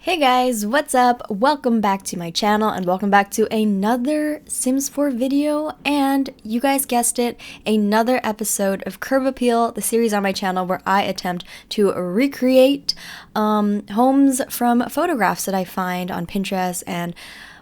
Hey guys, what's up? Welcome back to my channel and welcome back to another Sims 4 video, and you guys guessed it, another episode of Curb Appeal, the series on my channel where I attempt to recreate homes from photographs that I find on Pinterest and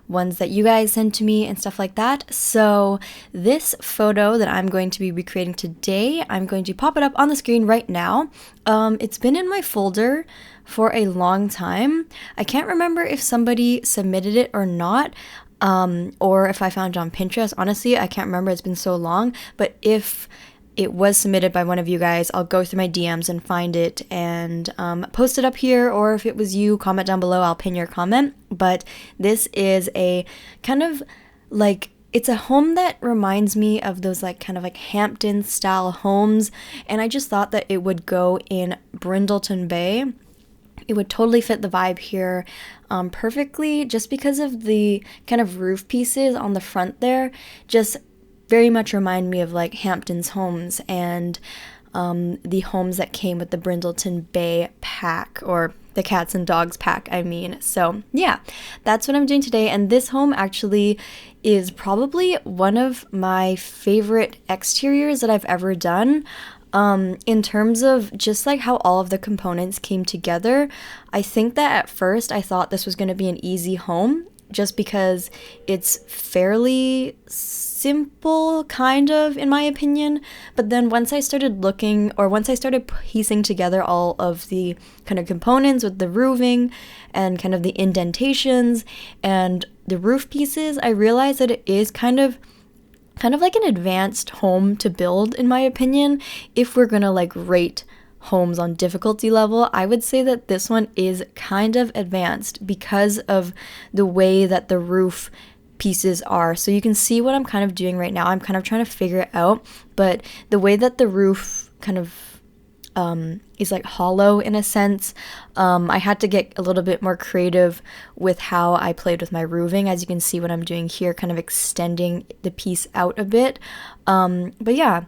ones that you guys send to me and stuff like that. So this photo that I'm going to be recreating today, I'm going to pop it up on the screen right now. It's been in my folder for a long time. I can't remember if somebody submitted it or not, or if I found it on Pinterest. Honestly, I can't remember. It's been so long. But if it was submitted by one of you guys, I'll go through my DMs and find it and post it up here. Or if it was you, comment down below. I'll pin your comment. But this is a kind of like, it's a home that reminds me of those kind of Hamptons style homes. And I just thought that it would go in Brindleton Bay. It would totally fit the vibe here perfectly, just because of the kind of roof pieces on the front there. Just very much remind me of Hamptons homes and the homes that came with the Brindleton Bay pack, or the cats and dogs pack, I mean. So yeah, that's what I'm doing today. And this home actually is probably one of my favorite exteriors that I've ever done. In terms of just how all of the components came together. I think that at first I thought this was going to be an easy home, just because it's fairly simple, kind of, in my opinion. But then once I started looking, or once I started piecing together all of the kind of components with the roofing and kind of the indentations and the roof pieces, I realized that it is kind of like an advanced home to build, in my opinion. If we're gonna rate homes on difficulty level, I would say that this one is kind of advanced because of the way that the roof pieces are. So you can see what I'm kind of doing right now. I'm kind of trying to figure it out, but the way that the roof kind of is hollow in a sense. I had to get a little bit more creative with how I played with my roofing. As you can see what I'm doing here, kind of extending the piece out a bit. But yeah,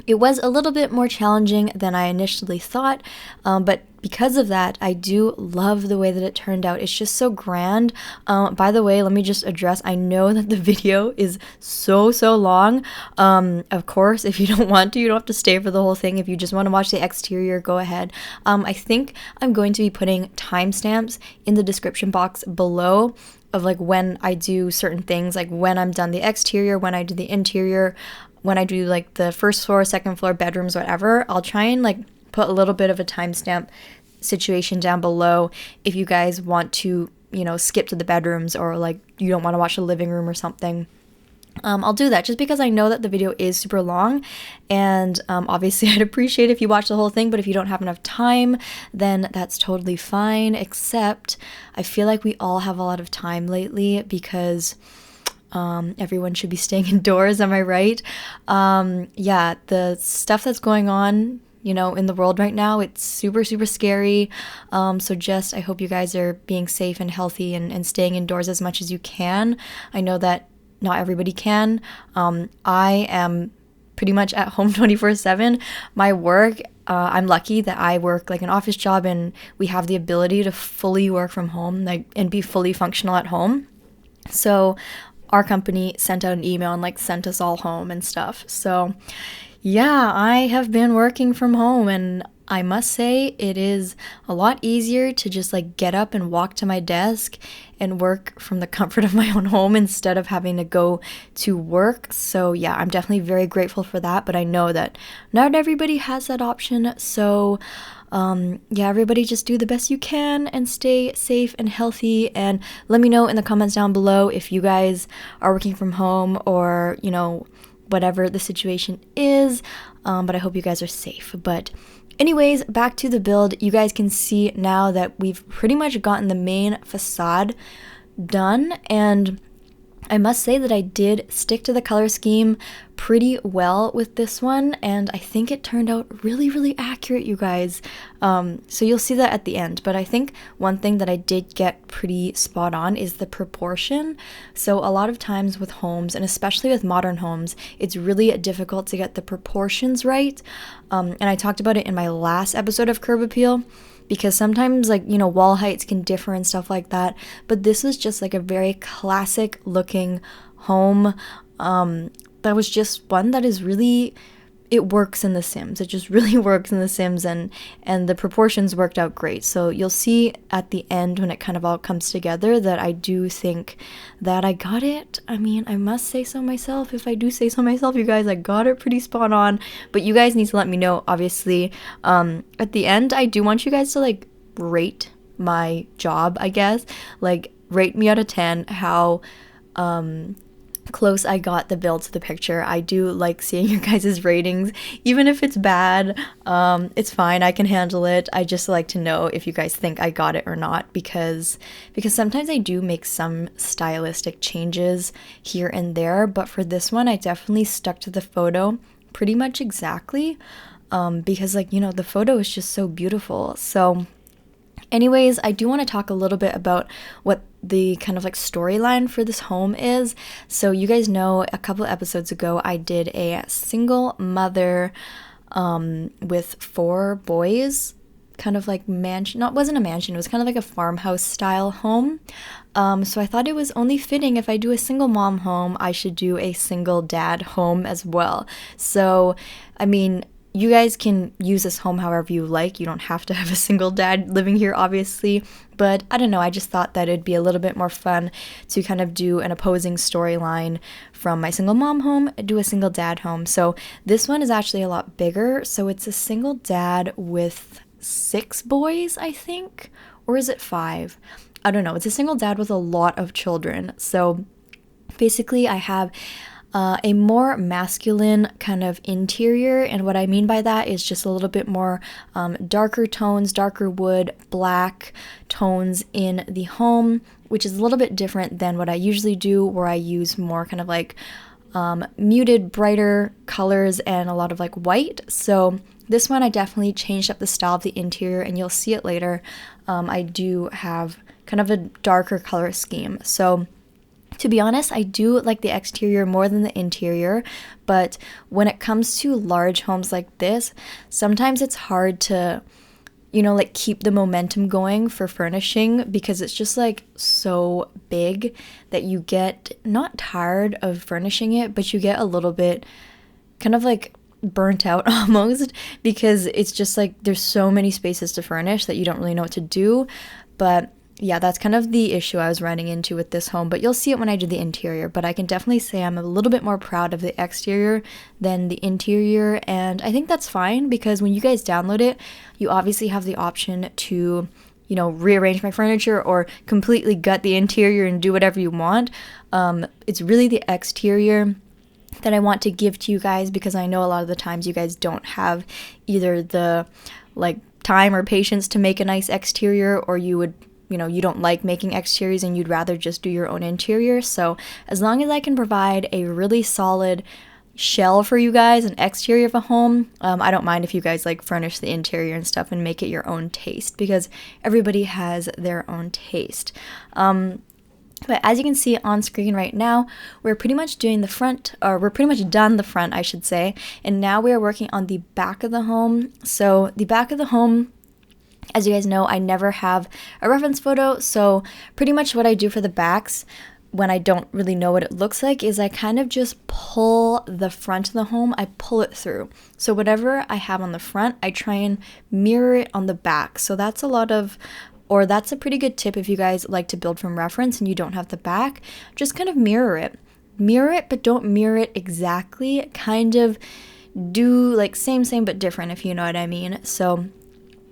it was a little bit more challenging than I initially thought, but because of that, I do love the way that it turned out. It's just so grand. By the way, let me just address, I know that the video is so long. Of course, if you don't want to, you don't have to stay for the whole thing. If you just want to watch the exterior, go ahead. I think I'm going to be putting timestamps in the description box below of when I do certain things, when I'm done the exterior, when I do the interior, when I do the first floor, second floor, bedrooms, whatever. I'll try and put a little bit of a timestamp situation down below if you guys want to, skip to the bedrooms, or you don't want to watch the living room or something. I'll do that just because I know that the video is super long, and obviously I'd appreciate if you watch the whole thing, but if you don't have enough time, then that's totally fine, except I feel like we all have a lot of time lately because everyone should be staying indoors, am I right? Yeah, the stuff that's going on, in the world right now, it's super scary. So just, I hope you guys are being safe and healthy and staying indoors as much as you can. I know that not everybody can. I am pretty much at home 24/7. My work, I'm lucky that I work an office job, and we have the ability to fully work from home, and be fully functional at home. So our company sent out an email and sent us all home and stuff. So yeah, I have been working from home, and I must say it is a lot easier to just get up and walk to my desk and work from the comfort of my own home instead of having to go to work. So yeah, I'm definitely very grateful for that, but I know that not everybody has that option. So yeah, everybody just do the best you can and stay safe and healthy, and let me know in the comments down below if you guys are working from home, or whatever the situation is, but I hope you guys are safe. But anyways, back to the build. You guys can see now that we've pretty much gotten the main facade done, and I must say that I did stick to the color scheme pretty well with this one, and I think it turned out really accurate, you guys. So you'll see that at the end, but I think one thing that I did get pretty spot on is the proportion. So a lot of times with homes, and especially with modern homes, it's really difficult to get the proportions right, and I talked about it in my last episode of Curb Appeal. because sometimes like, you know, wall heights can differ and stuff like that. But this was just like a very classic looking home. That was just one that is really, it works in The Sims. It just really works in The Sims, and the proportions worked out great. So you'll see at the end when it kind of all comes together that I do think that I got it. I mean, I must say so myself. If I do say so myself, you guys, I got it pretty spot on. But you guys need to let me know, obviously. At the end, I do want you guys to like rate my job, I guess. Like rate me out of 10 how close I got the build to the picture. I do like seeing your guys' ratings, even if it's bad. It's fine, I can handle it. I just like to know if you guys think I got it or not, because sometimes I do make some stylistic changes here and there, but for this one I definitely stuck to the photo pretty much exactly, because like, you know, the photo is just so beautiful. So anyways, I do want to talk a little bit about what the kind of like storyline for this home is. So you guys know a couple of episodes ago I did a single mother with 4 boys, kind of like mansion, no, it wasn't a mansion, it was kind of like a farmhouse style home. So I thought it was only fitting if I do a single mom home, I should do a single dad home as well. So I mean, you guys can use this home however you like. You don't have to have a single dad living here, obviously. But I don't know, I just thought that it'd be a little bit more fun to kind of do an opposing storyline from my single mom home, do a single dad home. So this one is actually a lot bigger. So it's a single dad with 6 boys, I think. Or is it 5? I don't know. It's a single dad with a lot of children. So basically I have a more masculine kind of interior, and what I mean by that is just a little bit more darker tones, darker wood, black tones in the home, which is a little bit different than what I usually do, where I use more kind of like muted, brighter colors and a lot of like white. So this one I definitely changed up the style of the interior, and you'll see it later. I do have kind of a darker color scheme. So to be honest, I do like the exterior more than the interior, but when it comes to large homes like this, sometimes it's hard to, you know, like keep the momentum going for furnishing, because it's just like so big that you get not tired of furnishing it, but you get a little bit kind of like burnt out almost, because it's just like there's so many spaces to furnish that you don't really know what to do. But yeah, that's kind of the issue I was running into with this home, but you'll see it when I do the interior. But I can definitely say I'm a little bit more proud of the exterior than the interior, and I think that's fine, because when you guys download it, you obviously have the option to, you know, rearrange my furniture or completely gut the interior and do whatever you want. It's really the exterior that I want to give to you guys, because I know a lot of the times you guys don't have either the like time or patience to make a nice exterior, or you would, you know, you don't like making exteriors and you'd rather just do your own interior. So as long as I can provide a really solid shell for you guys, an exterior of a home, I don't mind if you guys like furnish the interior and stuff and make it your own taste, because everybody has their own taste. But as you can see on screen right now, we're pretty much doing the front, or we're pretty much done the front, I should say. And now we are working on the back of the home. So the back of the home, as you guys know, I never have a reference photo, so pretty much what I do for the backs when I don't really know what it looks like is I kind of just pull the front of the home, I pull it through. So whatever I have on the front, I try and mirror it on the back. So that's that's a pretty good tip if you guys like to build from reference and you don't have the back. Just kind of mirror it. Mirror it, but don't mirror it exactly. Kind of do like same but different, if you know what I mean. So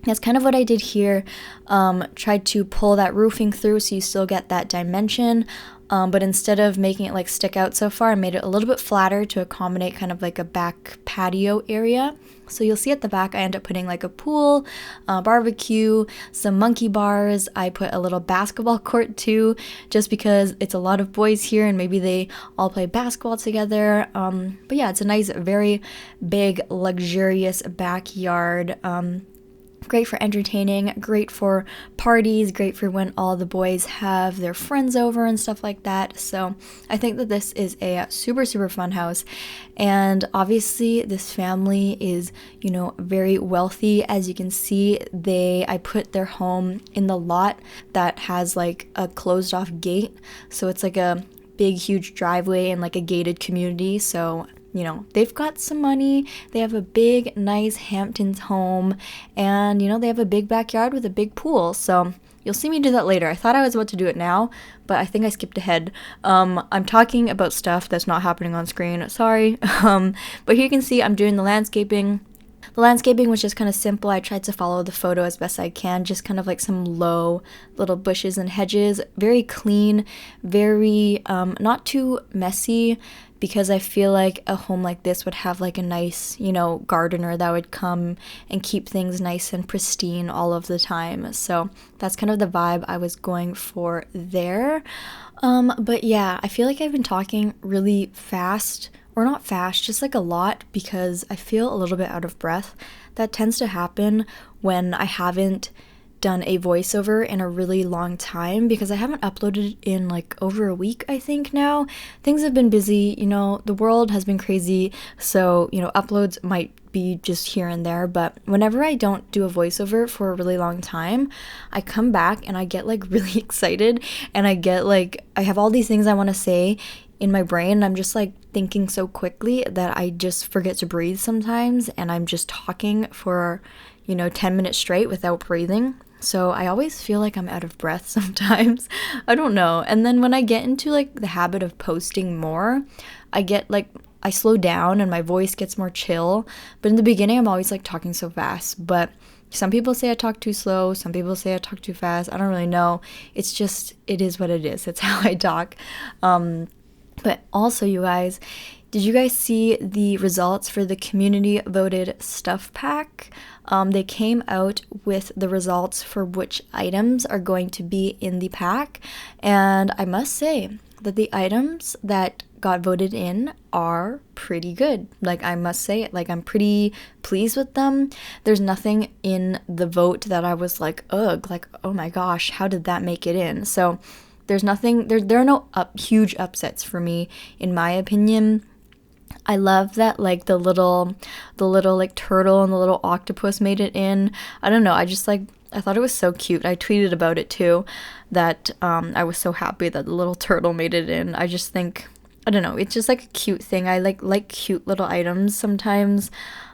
that's kind of what I did here. Tried to pull that roofing through so you still get that dimension, but instead of making it like stick out so far, I made it a little bit flatter to accommodate kind of like a back patio area. So you'll see at the back I end up putting like a pool, barbecue, some monkey bars. I put a little basketball court too, just because it's a lot of boys here and maybe they all play basketball together. But yeah, it's a nice, very big, luxurious backyard. Great for entertaining, great for parties, great for when all the boys have their friends over and stuff like that. So I think that this is a super, super fun house. And obviously this family is, you know, very wealthy. As you can see, I put their home in the lot that has like a closed off gate. So it's like a big, huge driveway and like a gated community. So you know, they've got some money, they have a big, nice Hamptons home, and, you know, they have a big backyard with a big pool, so you'll see me do that later. I thought I was about to do it now, but I think I skipped ahead. I'm talking about stuff that's not happening on screen, sorry. But here you can see I'm doing the landscaping. The landscaping was just kind of simple. I tried to follow the photo as best I can, just kind of like some low little bushes and hedges, very clean, very not too messy, because I feel like a home like this would have like a nice, you know, gardener that would come and keep things nice and pristine all of the time. So that's kind of the vibe I was going for there. But yeah, I feel like I've been talking really fast, or not fast, just like a lot, because I feel a little bit out of breath. That tends to happen when I haven't done a voiceover in a really long time, because I haven't uploaded in like over a week, I think now. Things have been busy, you know, the world has been crazy, so, you know, uploads might be just here and there, but whenever I don't do a voiceover for a really long time, I come back and I get like really excited, and I get like, I have all these things I want to say in my brain, and I'm just like thinking so quickly that I just forget to breathe sometimes, and I'm just talking for, you know, 10 minutes straight without breathing. So I always feel like I'm out of breath sometimes. I don't know. And then when I get into like the habit of posting more, I get like, I slow down and my voice gets more chill. But in the beginning, I'm always like talking so fast. But some people say I talk too slow. Some people say I talk too fast. I don't really know. It's just, it is what it is. It's how I talk. But also, you guys, did you guys see the results for the community voted stuff pack? They came out with the results for which items are going to be in the pack, and I must say that the items that got voted in are pretty good. Like, I must say it, like, I'm pretty pleased with them. There's nothing in the vote that I was like, ugh, like, oh my gosh, how did that make it in? So there's nothing, there are no huge upsets for me, in my opinion. I love that, like, the little like turtle and the little octopus made it in. I don't know, I just like, I thought it was so cute. I tweeted about it too, that I was so happy that the little turtle made it in. I just think, I don't know, it's just like a cute thing. I like cute little items sometimes,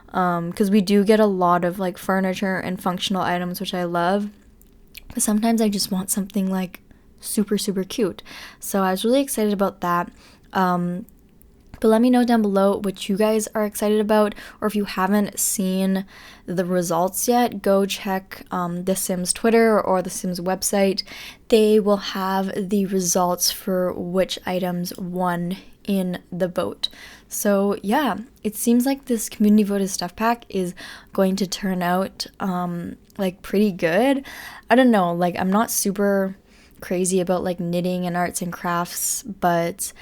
because we do get a lot of like furniture and functional items, which I love, but sometimes I just want something like super, super cute. So I was really excited about that. But let me know down below what you guys are excited about, or if you haven't seen the results yet, go check The Sims Twitter or The Sims website. They will have the results for which items won in the vote. So yeah, it seems like this community voted stuff pack is going to turn out like pretty good. I don't know, like, I'm not super crazy about like knitting and arts and crafts, but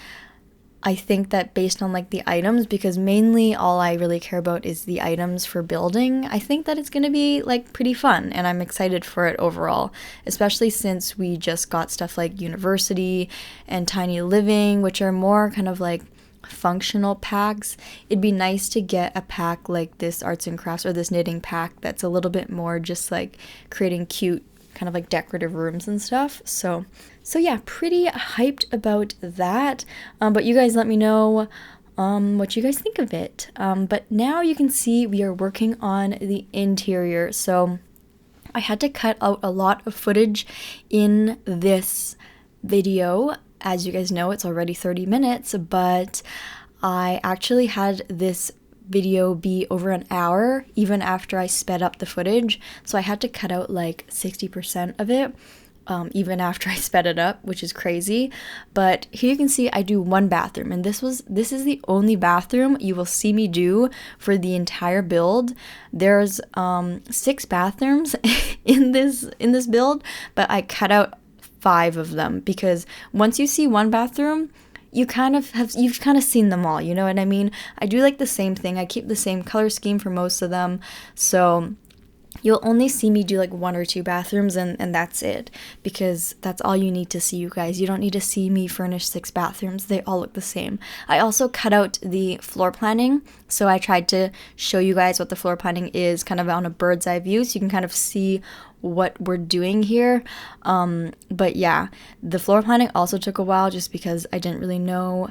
I think that based on like the items, because mainly all I really care about is the items for building, I think that it's going to be like pretty fun, and I'm excited for it overall, especially since we just got stuff like University and Tiny Living, which are more kind of like functional packs. It'd be nice to get a pack like this arts and crafts or this knitting pack that's a little bit more just like creating cute kind of like decorative rooms and stuff. So yeah, pretty hyped about that. But you guys let me know what you guys think of it. But now you can see we are working on the interior. So I had to cut out a lot of footage in this video. As you guys know, it's already 30 minutes, but I actually had this video be over an hour even after I sped up the footage, so I had to cut out like 60% of it even after I sped it up, which is crazy. But here you can see I do one bathroom, and this is the only bathroom you will see me do for the entire build. There's 6 bathrooms in this build, but I cut out 5 of them, because once you see one bathroom, you've kind of seen them all, you know what I mean? I do like the same thing. I keep the same color scheme for most of them. So you'll only see me do like 1 or 2 bathrooms, and that's it, because that's all you need to see, you guys. You don't need to see me furnish 6 bathrooms. They all look the same. I also cut out the floor planning, so I tried to show you guys what the floor planning is kind of on a bird's eye view, so you can kind of see what we're doing here. But yeah, the floor planning also took a while just because I didn't really know,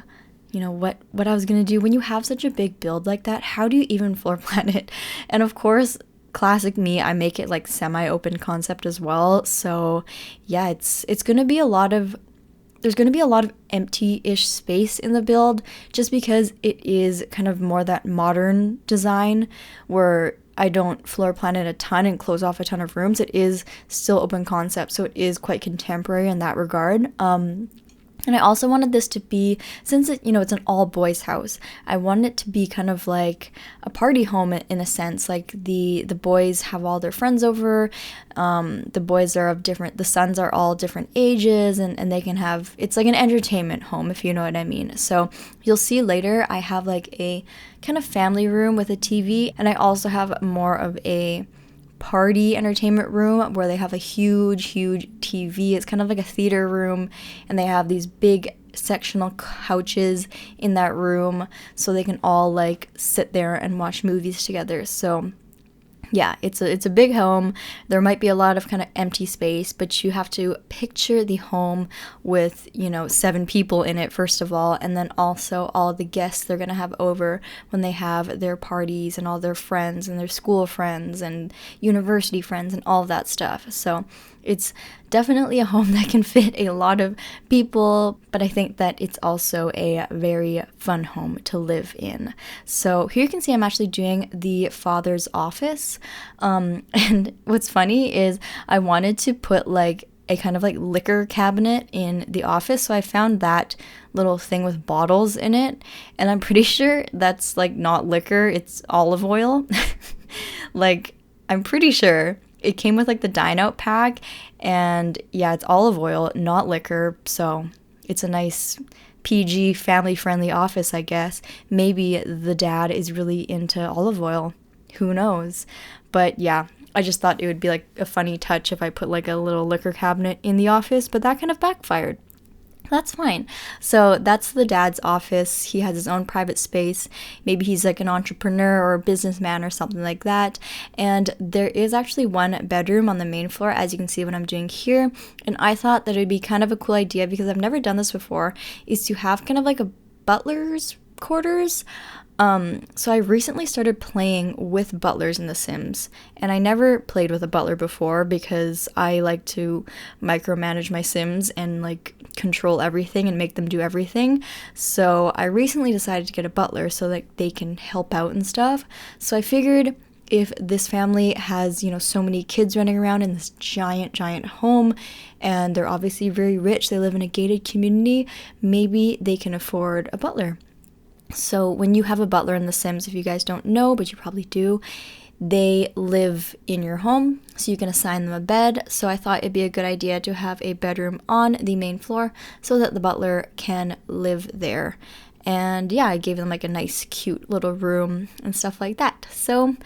you know, what I was gonna do. When you have such a big build like that, how do you even floor plan it? And of course, classic me, I make it like semi-open concept as well. So yeah, it's gonna be a lot of, there's gonna be a lot of empty-ish space in the build, just because it is kind of more that modern design where I don't floor plan it a ton and close off a ton of rooms. It is still open concept, so it is quite contemporary in that regard. And I also wanted this to be, since it, you know, it's an all boys house, I wanted it to be kind of like a party home in a sense. Like the boys have all their friends over. The boys are of different, the sons are all different ages, and they can have, it's like an entertainment home, if you know what I mean. So you'll see later I have like a kind of family room with a TV, and I also have more of a party entertainment room where they have a huge TV. It's kind of like a theater room, and they have these big sectional couches in that room so they can all like sit there and watch movies together. So yeah, it's a big home. There might be a lot of kind of empty space, but you have to picture the home with, you know, 7 people in it, first of all, and then also all the guests they're going to have over when they have their parties, and all their friends and their school friends and university friends and all of that stuff. So it's definitely a home that can fit a lot of people, but I think that it's also a very fun home to live in. So here you can see I'm actually doing the father's office. And what's funny is I wanted to put like a kind of like liquor cabinet in the office, so I found that little thing with bottles in it, and I'm pretty sure that's like not liquor, it's olive oil. Like, I'm pretty sure it came with like the dine out pack, and yeah, it's olive oil, not liquor. So it's a nice PG family friendly office, I guess. Maybe the dad is really into olive oil, who knows. But yeah, I just thought it would be like a funny touch if I put like a little liquor cabinet in the office, but that kind of backfired. That's fine. So that's the dad's office. He has his own private space. Maybe he's like an entrepreneur or a businessman or something like that. And there is actually one bedroom on the main floor, as you can see what I'm doing here. And I thought that it would be kind of a cool idea, because I've never done this before, is to have kind of like a butler's quarters. So I recently started playing with butlers in The Sims, and I never played with a butler before because I like to micromanage my Sims and like control everything and make them do everything. So I recently decided to get a butler so that they can help out and stuff. So I figured, if this family has, you know, so many kids running around in this giant home, and they're obviously very rich, they live in a gated community, maybe they can afford a butler. So when you have a butler in The Sims, if you guys don't know, but you probably do, they live in your home, so you can assign them a bed. So I thought it'd be a good idea to have a bedroom on the main floor so that the butler can live there. And yeah, I gave them like a nice cute little room and stuff like that. So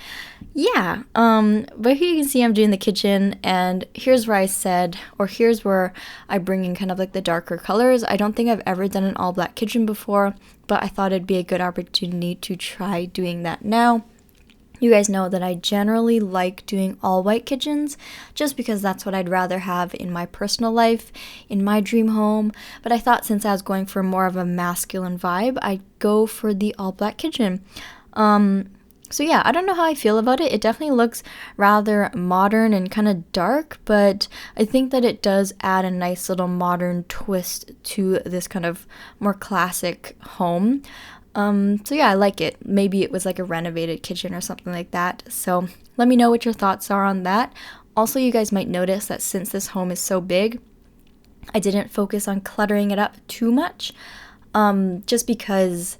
yeah, but here you can see I'm doing the kitchen, and here's where I said, or here's where I bring in kind of like the darker colors. I don't think I've ever done an all black kitchen before, but I thought it'd be a good opportunity to try doing that now. You guys know that I generally like doing all white kitchens just because that's what I'd rather have in my personal life, in my dream home. But I thought since I was going for more of a masculine vibe, I'd go for the all black kitchen. So yeah, I don't know how I feel about it. It definitely looks rather modern and kind of dark, but I think that it does add a nice little modern twist to this kind of more classic home. So yeah, I like it. Maybe it was like a renovated kitchen or something like that. So let me know what your thoughts are on that. Also, you guys might notice that since this home is so big, I didn't focus on cluttering it up too much, just because,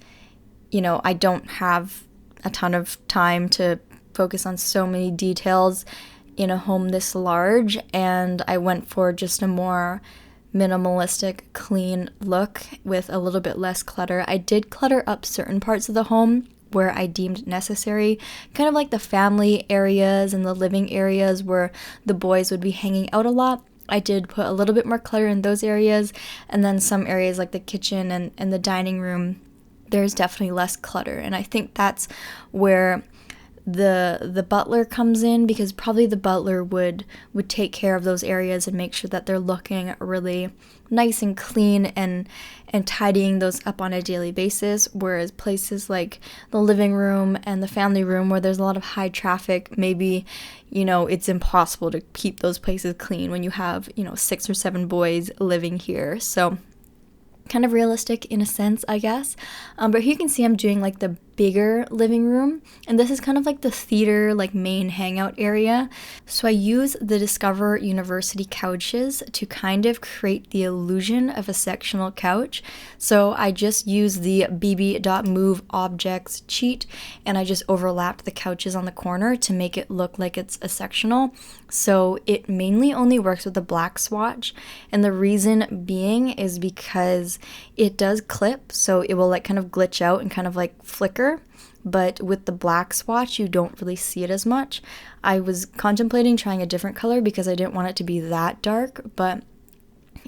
you know, I don't have a ton of time to focus on so many details in a home this large, and I went for just a more minimalistic, clean look with a little bit less clutter. I did clutter up certain parts of the home where I deemed necessary, kind of like the family areas and the living areas where the boys would be hanging out a lot. I did put a little bit more clutter in those areas, and then some areas like the kitchen and the dining room, there's definitely less clutter. And I think that's where the butler comes in, because probably the butler would take care of those areas and make sure that they're looking really nice and clean and tidying those up on a daily basis, whereas places like the living room and the family room where there's a lot of high traffic, maybe, you know, it's impossible to keep those places clean when you have, you know, 6 or 7 boys living here. So kind of realistic in a sense, I guess. But here you can see I'm doing like the bigger living room, and this is kind of like the theater, like main hangout area. So I use the Discover University couches to kind of create the illusion of a sectional couch. So I just use the bb.move objects cheat, and I just overlapped the couches on the corner to make it look like it's a sectional. So it mainly only works with the black swatch, and the reason being is because it does clip, so it will like kind of glitch out and kind of like flicker. But with the black swatch, you don't really see it as much. I was contemplating trying a different color because I didn't want it to be that dark, but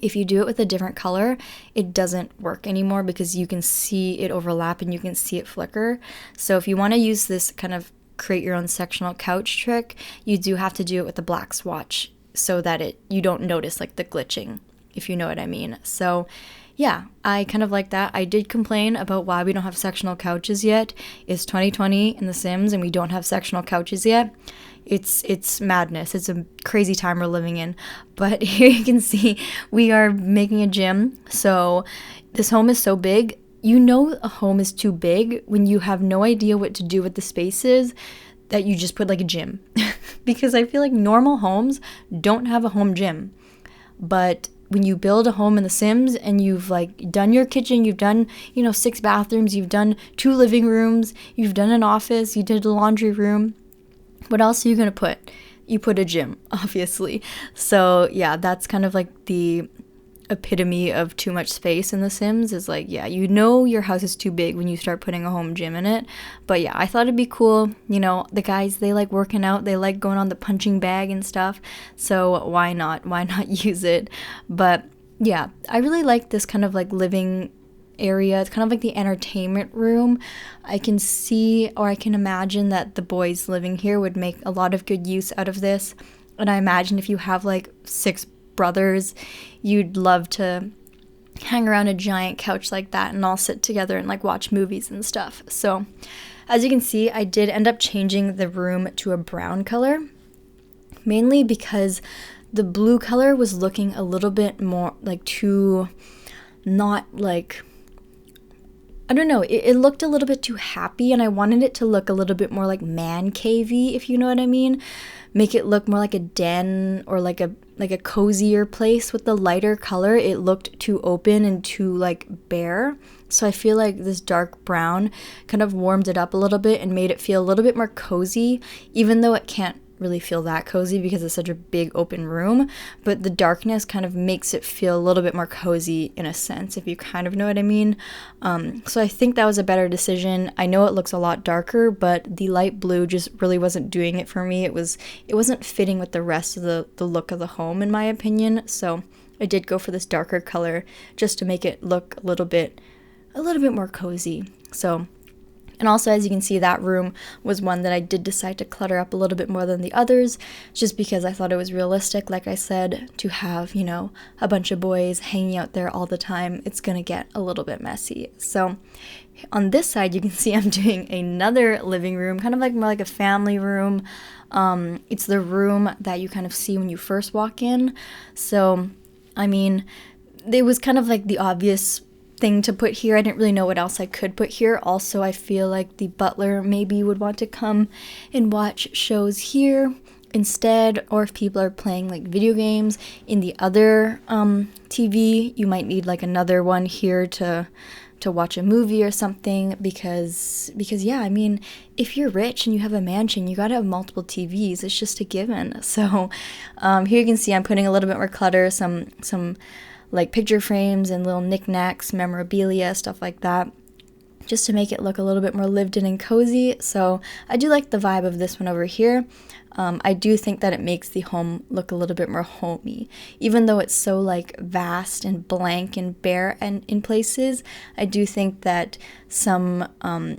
if you do it with a different color, it doesn't work anymore because you can see it overlap and you can see it flicker. So if you want to use this kind of create your own sectional couch trick, you do have to do it with the black swatch so that you don't notice like the glitching, if you know what I mean. So yeah, I kind of like that. I did complain about why we don't have sectional couches yet. It's 2020 in The Sims and we don't have sectional couches yet. It's madness. It's a crazy time we're living in. But here you can see we are making a gym. So this home is so big. You know a home is too big when you have no idea what to do with the spaces, that you just put like a gym. Because I feel like normal homes don't have a home gym. But when you build a home in The Sims and you've like done your kitchen, you've done, 6 bathrooms, you've done 2 living rooms, you've done an office, you did a laundry room, what else are you gonna put? You put a gym, obviously. So yeah, that's kind of like the epitome of too much space in The Sims, is like, yeah, your house is too big when you start putting a home gym in it. But yeah, I thought it'd be cool. The guys, they like working out, they like going on the punching bag and stuff, so why not use it? But yeah, I really like this kind of like living area. It's kind of like the entertainment room. I can see, or I can imagine that the boys living here would make a lot of good use out of this. And I imagine if you have like 6 brothers, you'd love to hang around a giant couch like that and all sit together and like watch movies and stuff. So as you can see, I did end up changing the room to a brown color, mainly because the blue color was looking a little bit more like too, not like, I don't know, it looked a little bit too happy, and I wanted it to look a little bit more like man cavey, if you know what I mean. Make it look more like a den or like a cozier place. With the lighter color, it looked too open and too like bare. So I feel like this dark brown kind of warmed it up a little bit and made it feel a little bit more cozy, even though it can't really feel that cozy because it's such a big open room. But the darkness kind of makes it feel a little bit more cozy in a sense, if you kind of know what I mean. So I think that was a better decision. I know it looks a lot darker, but the light blue just really wasn't doing it for me. It wasn't fitting with the rest of the look of the home, in my opinion. So I did go for this darker color just to make it look a little bit more cozy. So, and also, as you can see, that room was one that I did decide to clutter up a little bit more than the others, just because I thought it was realistic, like I said, to have, a bunch of boys hanging out there all the time. It's gonna get a little bit messy. So on this side, you can see I'm doing another living room, kind of like more like a family room. It's the room that you kind of see when you first walk in. So, I mean, it was kind of like the obvious thing to put here. I didn't really know what else I could put here. Also, I feel like the butler maybe would want to come and watch shows here instead, or if people are playing like video games in the other TV, you might need like another one here to watch a movie or something, because yeah, I mean, if you're rich and you have a mansion, you gotta have multiple TVs. It's just a given. So here you can see I'm putting a little bit more clutter, some like picture frames and little knickknacks, memorabilia, stuff like that. just to make it look a little bit more lived in and cozy. So I do like the vibe of this one over here. I do think that it makes the home look a little bit more homey. Even though it's so like vast and blank and bare and in places, I do think that some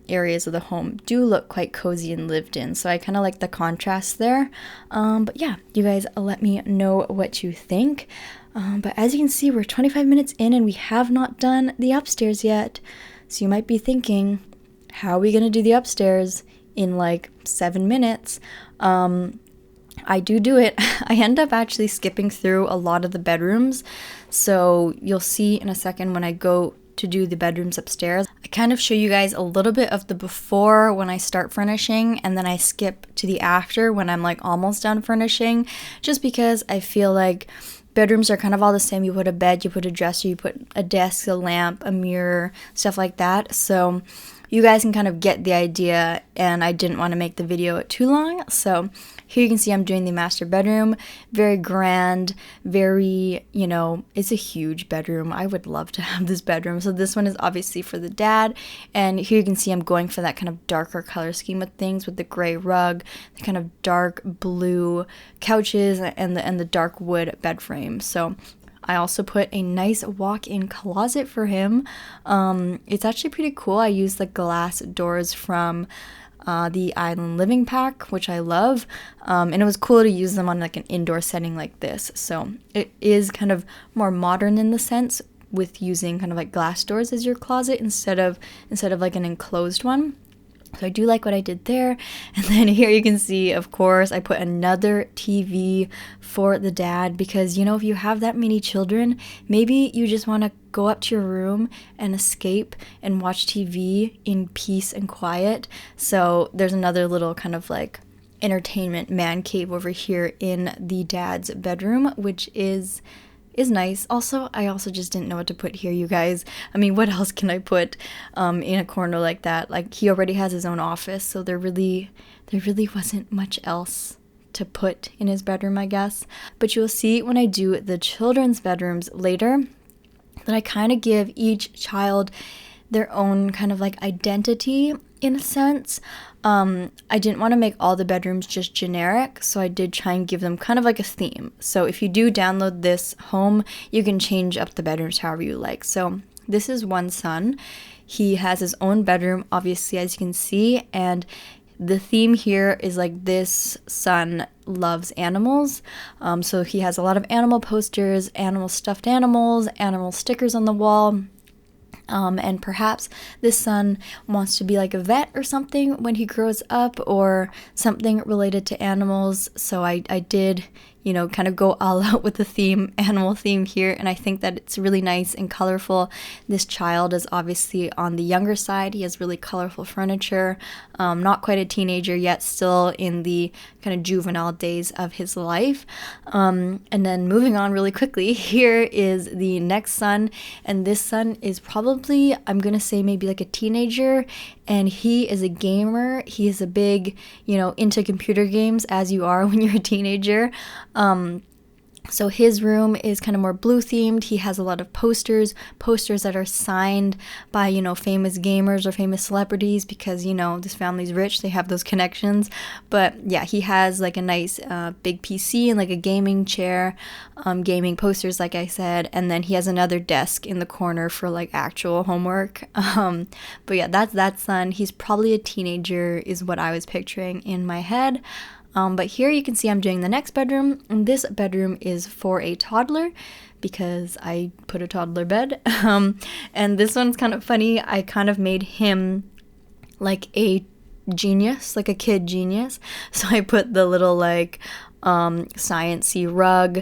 areas of the home do look quite cozy and lived in. So I kind of like the contrast there. But yeah, you guys let me know what you think. But as you can see, we're 25 minutes in and we have not done the upstairs yet. So you might be thinking, how are we going to do the upstairs in like 7 minutes? I do it. I end up actually skipping through a lot of the bedrooms. So you'll see in a second when I go to do the bedrooms upstairs. I kind of show you guys a little bit of the before when I start furnishing, and then I skip to the after when I'm like almost done furnishing, just because I feel like bedrooms are kind of all the same. You put a bed, you put a dresser, you put a desk, a lamp, a mirror, stuff like that. So you guys can kind of get the idea, and I didn't want to make the video too long. So here you can see I'm doing the master bedroom. Very grand, very, you know, it's a huge bedroom. I would love to have this bedroom. So this one is obviously for the dad. And here you can see I'm going for that kind of darker color scheme of things with the gray rug, the kind of dark blue couches, and the dark wood bed frame. So I also put a nice walk-in closet for him. It's actually pretty cool. I used the glass doors from the Island Living Pack, which I love, and it was cool to use them on like an indoor setting like this. So it is kind of more modern in the sense with using kind of like glass doors as your closet instead of like an enclosed one. So I do like what I did there. And then here you can see, of course, I put another TV for the dad because, you know, if you have that many children, maybe you just want to go up to your room and escape and watch TV in peace and quiet. So there's another little kind of like entertainment man cave over here in the dad's bedroom, which is nice. Also, I also just didn't know what to put here, you guys. I mean, what else can I put in a corner like that? Like, he already has his own office, so there really wasn't much else to put in his bedroom, I guess. But you'll see when I do the children's bedrooms later that I kind of give each child their own kind of like identity in a sense. I didn't want to make all the bedrooms just generic, so I did try and give them kind of like a theme. So if you do download this home, you can change up the bedrooms however you like. So this is one son. He has his own bedroom, obviously, as you can see, and the theme here is like this son loves animals. So he has a lot of animal posters, animal stuffed animals, animal stickers on the wall. And perhaps this son wants to be like a vet or something when he grows up, or something related to animals. So I did, you know, kind of go all out with the animal theme here, and I think that it's really nice and colorful. This child is obviously on the younger side. He has really colorful furniture, not quite a teenager yet, still in the kind of juvenile days of his life. And then moving on really quickly, here is the next son, and this son is probably, I'm gonna say maybe like a teenager, and he is a gamer. He is a big, you know, into computer games, as you are when you're a teenager. So his room is kind of more blue themed. He has a lot of posters that are signed by, you know, famous gamers or famous celebrities, because, you know, this family's rich, they have those connections. But yeah, he has like a nice big PC and like a gaming chair, gaming posters, like I said, and then he has another desk in the corner for like actual homework. But yeah, that's that son. He's probably a teenager is what I was picturing in my head. But here you can see I'm doing the next bedroom, and this bedroom is for a toddler because I put a toddler bed. And this one's kind of funny. I kind of made him like a genius, like a kid genius. So I put the little like sciencey rug.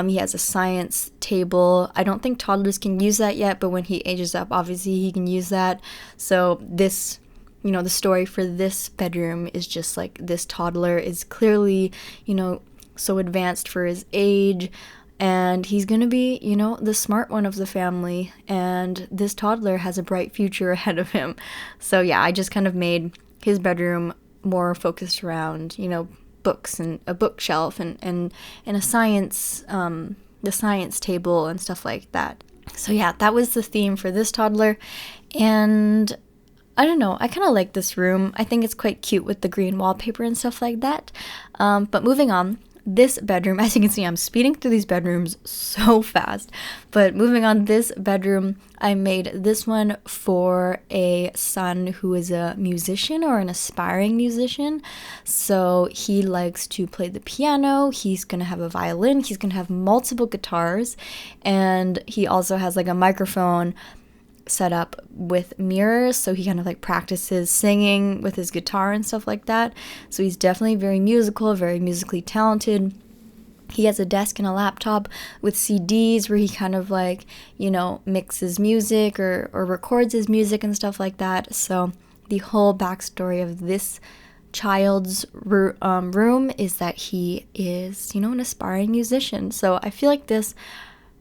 He has a science table. I don't think toddlers can use that yet, but when he ages up, obviously he can use that. So this, you know, the story for this bedroom is just like this toddler is clearly, you know, so advanced for his age, and he's gonna be, you know, the smart one of the family, and this toddler has a bright future ahead of him. So yeah, I just kind of made his bedroom more focused around, you know, books and a bookshelf and a science, the science table and stuff like that. So yeah, that was the theme for this toddler. And I don't know, I kind of like this room. I think it's quite cute with the green wallpaper and stuff like that. But moving on, this bedroom, as you can see, I'm speeding through these bedrooms so fast. But moving on, this bedroom, I made this one for a son who is a musician or an aspiring musician. So he likes to play the piano, he's gonna have a violin, he's gonna have multiple guitars, and he also has like a microphone set up with mirrors, so he kind of like practices singing with his guitar and stuff like that. So he's definitely very musical, very musically talented. He has a desk and a laptop with CDs where he kind of like, you know, mixes music or records his music and stuff like that. So the whole backstory of this child's room is that he is, you know, an aspiring musician. So I feel like this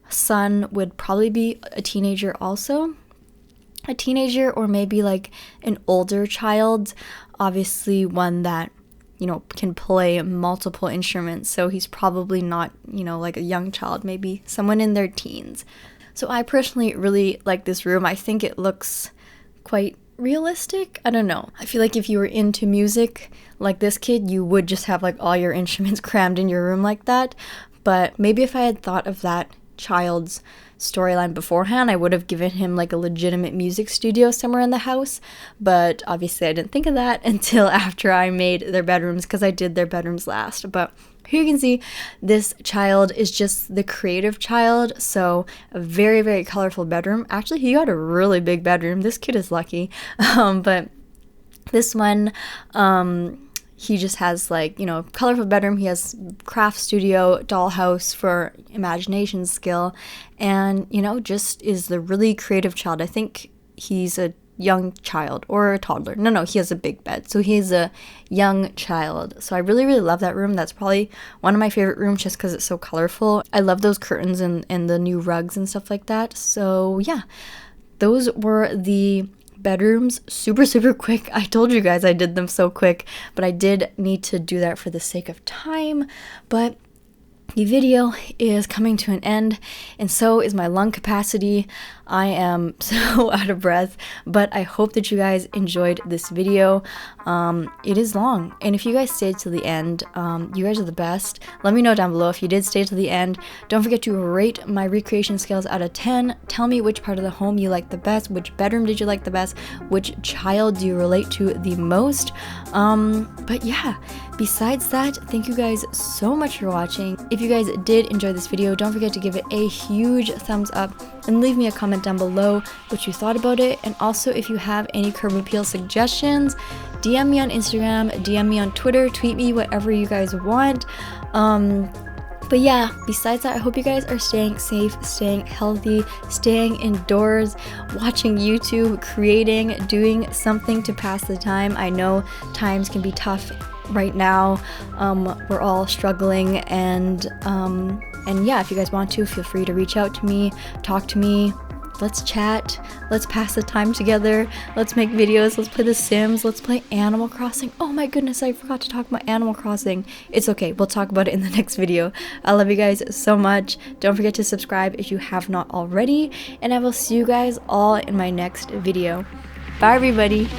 son would probably be a teenager also. A teenager or maybe like an older child, obviously one that, you know, can play multiple instruments. So he's probably not, you know, like a young child, maybe someone in their teens. So I personally really like this room. I think it looks quite realistic. I don't know. I feel like if you were into music like this kid, you would just have like all your instruments crammed in your room like that. But maybe if I had thought of that child's storyline beforehand, I would have given him like a legitimate music studio somewhere in the house, but obviously I didn't think of that until after I made their bedrooms, because I did their bedrooms last. But here you can see this child is just the creative child, so a very, very colorful bedroom. Actually, he got a really big bedroom. This kid is lucky. But this one, he just has like, you know, colorful bedroom. He has craft studio, dollhouse for imagination skill, and, you know, just is the really creative child. I think he's a young child or a toddler. No, he has a big bed. So he's a young child. So I really, really love that room. That's probably one of my favorite rooms just because it's so colorful. I love those curtains and the new rugs and stuff like that. So yeah, those were the bedrooms. Super, super quick. I told you guys I did them so quick, but I did need to do that for the sake of time. But the video is coming to an end, and so is my lung capacity. I am so out of breath, but I hope that you guys enjoyed this video. It is long, and if you guys stayed to the end, you guys are the best. Let me know down below if you did stay to the end. Don't forget to rate my recreation skills out of 10. Tell me which part of the home you like the best, which bedroom did you like the best, which child do you relate to the most. But yeah, besides that, thank you guys so much for watching. If you guys did enjoy this video, don't forget to give it a huge thumbs up and leave me a comment down below what you thought about it. And also, if you have any curb appeal suggestions, DM me on Instagram, DM me on Twitter, tweet me, whatever you guys want. But yeah, besides that, I hope you guys are staying safe, staying healthy, staying indoors, watching YouTube, creating, doing something to pass the time. I know times can be tough right now. We're all struggling, and yeah, if you guys want to, feel free to reach out to me, talk to me. Let's chat, let's pass the time together, let's make videos, let's play The Sims, let's play Animal Crossing. Oh my goodness, I forgot to talk about Animal Crossing. It's okay, we'll talk about it in the next video. I love you guys so much. Don't forget to subscribe if you have not already, and I will see you guys all in my next video. Bye everybody!